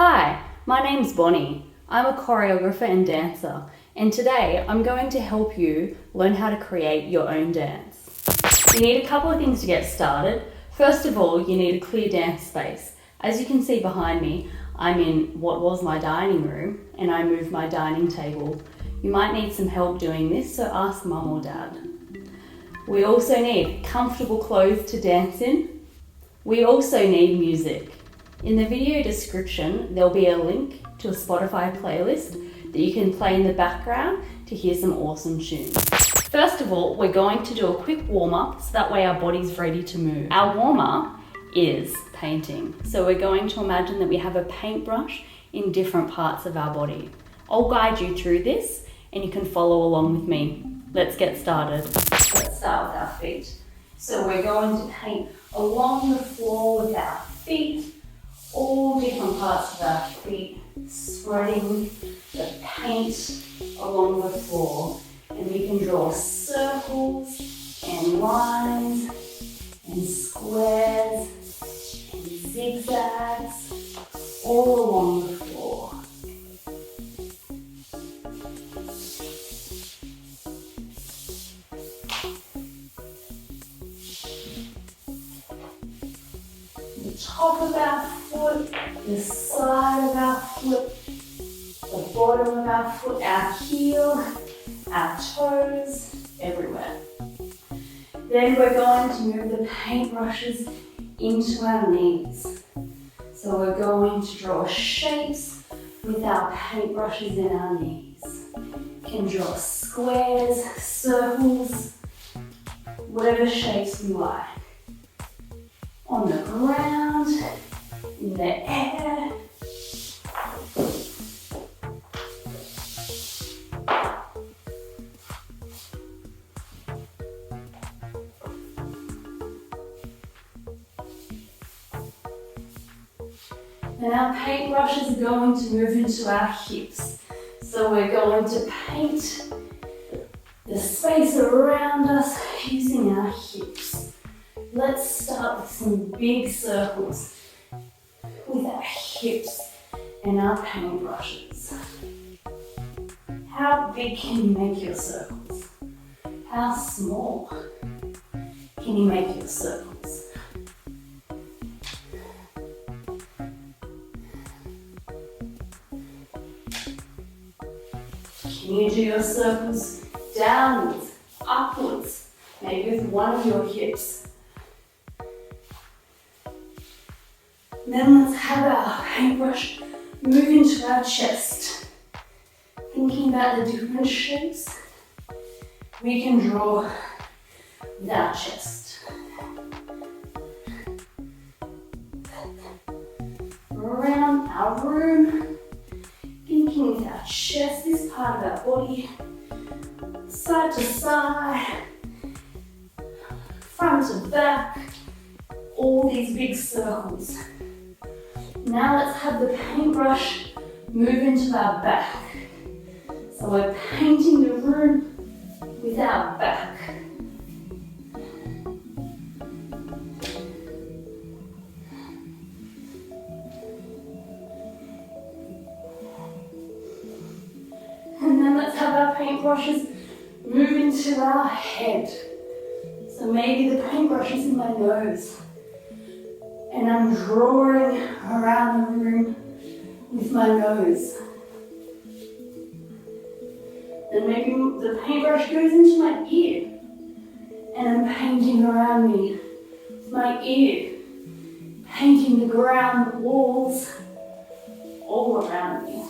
Hi, my name's Bonnie. I'm a choreographer and dancer, and today I'm going to help you learn how to create your own dance. You need a couple of things to get started. First of all, you need a clear dance space. As you can see behind me, I'm in what was my dining room, and I moved my dining table. You might need some help doing this, so ask mum or dad. We also need comfortable clothes to dance in. We also need music. In the video description, there'll be a link to a Spotify playlist that you can play in the background to hear some awesome tunes. First of all, we're going to do a quick warm-up so that way our body's ready to move. Our warm-up is painting. So we're going to imagine that we have a paintbrush in different parts of our body. I'll guide you through this and you can follow along with me. Let's get started. Let's start with our feet. So we're going to paint along the floor with our feet, all different parts of our feet, spreading the paint along the floor. And we can draw circles and lines and squares and zigzags all along the floor. The top of our foot, the side of our foot, the bottom of our foot, our heel, our toes, everywhere. Then we're going to move the paintbrushes into our knees. So we're going to draw shapes with our paintbrushes in our knees. You can draw squares, circles, whatever shapes you like. On the ground, in the air. And our paintbrushes are going to move into our hips. So we're going to paint the space around us using our hips. Let's start with some big circles with our hips and our paintbrushes. How big can you make your circles? How small can you make your circles? Can you do your circles downwards, upwards, maybe with one of your hips? Then let's have our paintbrush move into our chest. Thinking about the different shapes we can draw with our chest. Around our room, thinking with our chest, this part of our body, side to side, front to back, all these big circles. Now let's have the paintbrush move into our back. So we're painting the room with our back. And then let's have our paintbrushes move into our head. So maybe the paintbrush is in my nose. And I'm drawing around the room with my nose. Then maybe the paintbrush goes into my ear. And I'm painting around me with my ear. Painting the ground, the walls, all around me.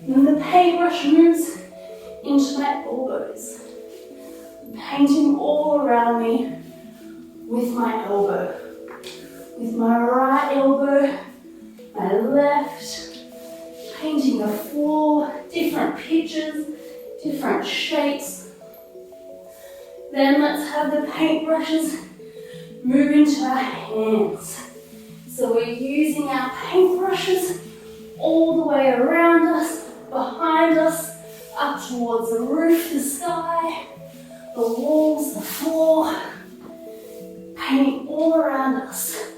And then the paintbrush moves into my elbows. Painting all around me with my elbow. With my right elbow, my left, painting the floor, different pictures, different shapes. Then let's have the paintbrushes move into our hands. So we're using our paintbrushes all the way around us, behind us, up towards the roof, the sky, the walls, the floor, painting all around us.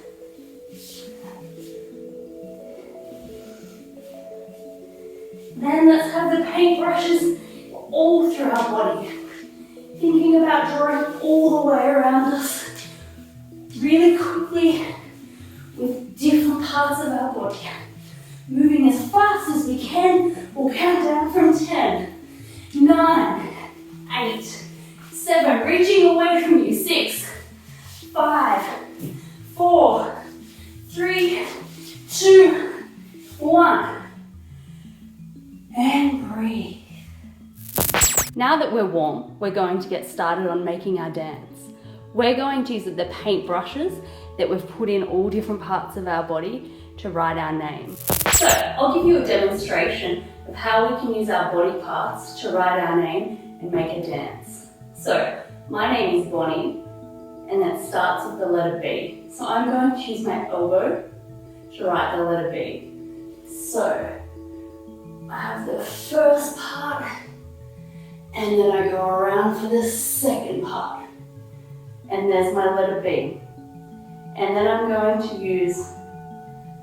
Then let's have the paintbrushes all through our body. Thinking about drawing all the way around us, really quickly with different parts of our body. Moving as fast as we can, we'll count down from 10, 9, 8, 7, reaching away from you, 6, 5, 4, 3, 2, 1, and breathe. Now that we're warm, we're going to get started on making our dance. We're going to use the paint brushes that we've put in all different parts of our body to write our name. So I'll give you a demonstration of how we can use our body parts to write our name and make a dance. So my name is Bonnie, and that starts with the letter B. So I'm going to use my elbow to write the letter B. So I have the first part, and then I go around for the second part. And there's my letter B. And then I'm going to use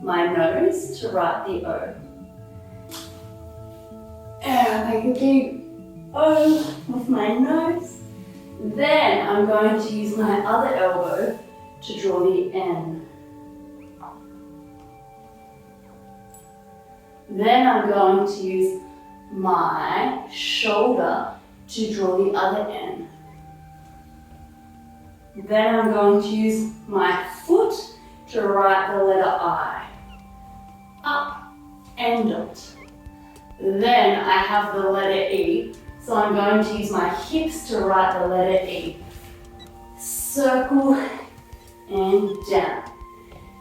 my nose to write the O. And I make a big O with my nose. Then I'm going to use my other elbow to draw the N. Then I'm going to use my shoulder to draw the other N. Then I'm going to use my foot to write the letter I. Up and dot. Then I have the letter E, so I'm going to use my hips to write the letter E. Circle and down.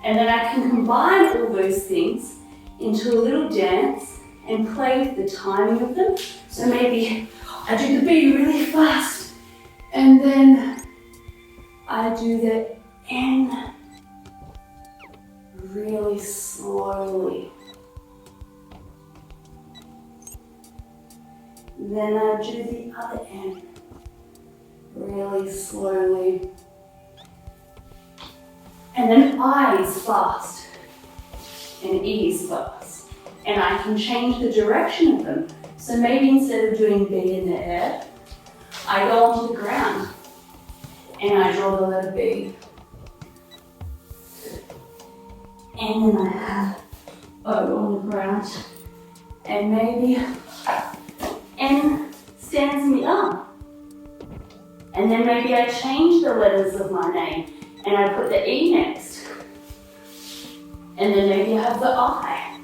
And then I can combine all those things into a little dance and play with the timing of them. So maybe I do the B really fast, and then I do the N really slowly. Then I do the other N really slowly. And then I is fast and E is fast. And I can change the direction of them. So maybe instead of doing B in the air, I go onto the ground and I draw the letter B. And then I have O on the ground. And maybe N stands me up. And then maybe I change the letters of my name and I put the E next. And then maybe I have the I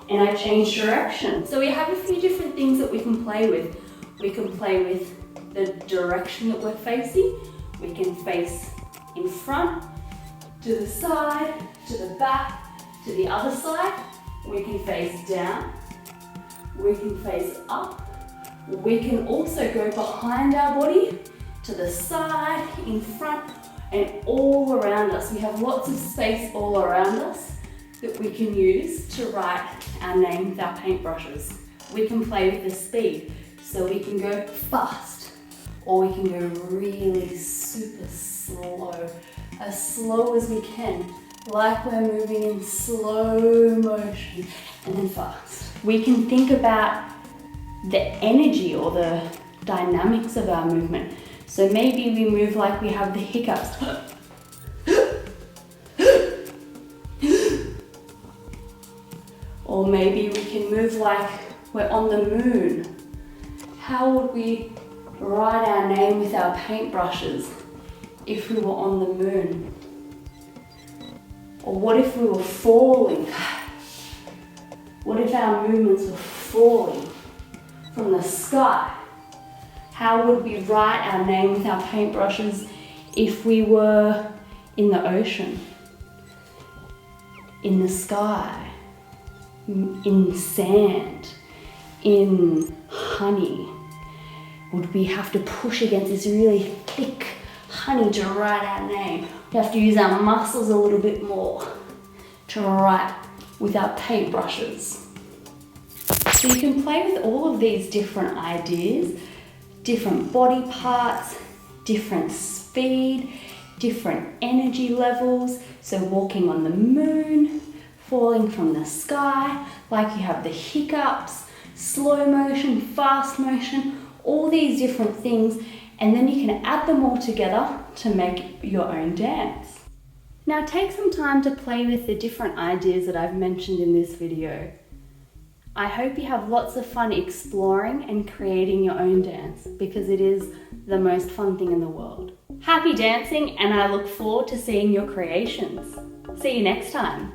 and I change direction. So we have a few different things that we can play with. We can play with the direction that we're facing. We can face in front, to the side, to the back, to the other side. We can face down. We can face up. We can also go behind our body, to the side, in front, and all around us. We have lots of space all around us that we can use to write our name with our paintbrushes. We can play with the speed, so we can go fast, or we can go really super slow, as slow as we can, like we're moving in slow motion, and then fast. We can think about the energy or the dynamics of our movement. So maybe we move like we have the hiccups. Or maybe we can move like we're on the moon. How would we write our name with our paintbrushes if we were on the moon? Or what if we were falling? What if our movements were falling from the sky? How would we write our name with our paintbrushes if we were in the ocean, in the sky, in sand, in honey? Would we have to push against this really thick honey to write our name? We have to use our muscles a little bit more to write with our paintbrushes. So you can play with all of these different ideas, different body parts, different speed, different energy levels. So walking on the moon, falling from the sky, like you have the hiccups, slow motion, fast motion, all these different things, and then you can add them all together to make your own dance. Now take some time to play with the different ideas that I've mentioned in this video. I hope you have lots of fun exploring and creating your own dance, because it is the most fun thing in the world. Happy dancing, and I look forward to seeing your creations. See you next time.